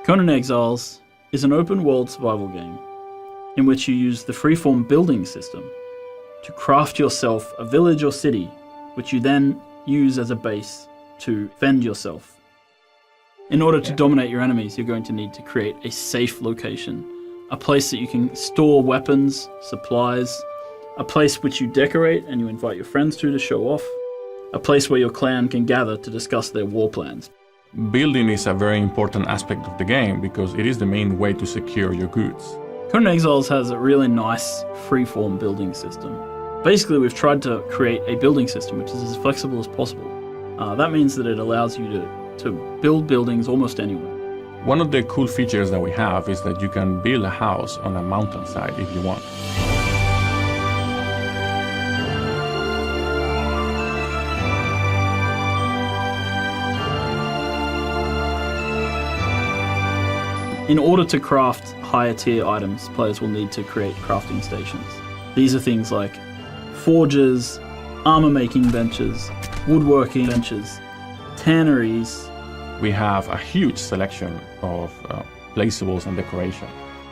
Conan Exiles is an open-world survival game in which you use the freeform building system to craft yourself a village or city, which you then use as a base to fend yourself. In order to dominate your enemies, you're going to need to create a safe location, a place that you can store weapons, supplies, a place which you decorate and you invite your friends to show off, a place where your clan can gather to discuss their war plans. Building is a very important aspect of the game because it is the main way to secure your goods. Conan Exiles has a really nice freeform building system. Basically, we've tried to create a building system which is as flexible as possible. That means that it allows you to build buildings almost anywhere. One of the cool features that we have is that you can build a house on a mountainside if you want. In order to craft higher tier items, players will need to create crafting stations. These are things like forges, armor making benches, woodworking benches, tanneries. We have a huge selection of placeables and decoration.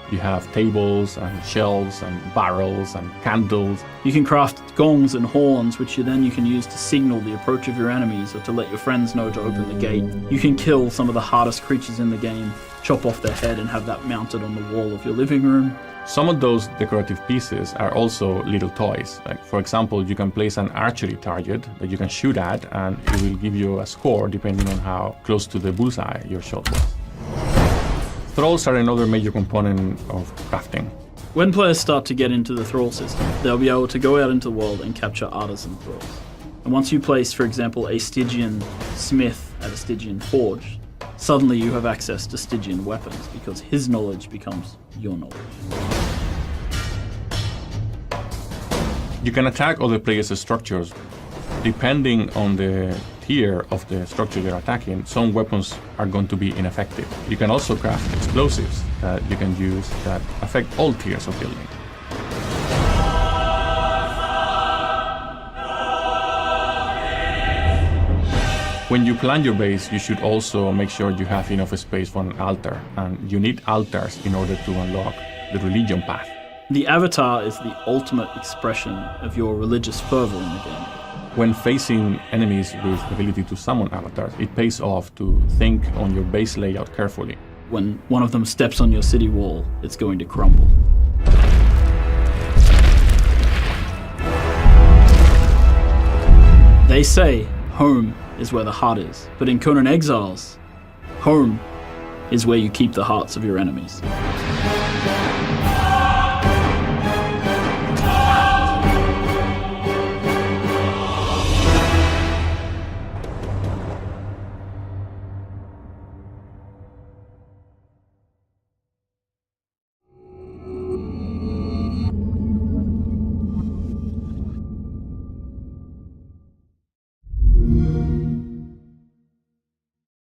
You have tables and shelves and barrels and candles. You can craft gongs and horns, which you can use to signal the approach of your enemies or to let your friends know to open the gate. You can kill some of the hardest creatures in the game, chop off their head and have that mounted on the wall of your living room. Some of those decorative pieces are also little toys. Like, for example, you can place an archery target that you can shoot at and it will give you a score depending on how close to the bullseye your shot was. Thralls are another major component of crafting. When players start to get into the thrall system, they'll be able to go out into the world and capture artisan thralls. And once you place, for example, a Stygian smith at a Stygian forge, suddenly you have access to Stygian weapons because his knowledge becomes your knowledge. You can attack other players' structures. Depending on the tier of the structure you're attacking, some weapons are going to be ineffective. You can also craft explosives that you can use that affect all tiers of building. When you plan your base, you should also make sure you have enough space for an altar, and you need altars in order to unlock the religion path. The avatar is the ultimate expression of your religious fervor in the game. When facing enemies with the ability to summon avatars, it pays off to think on your base layout carefully. When one of them steps on your city wall, it's going to crumble. They say home is where the heart is, but in Conan Exiles, home is where you keep the hearts of your enemies.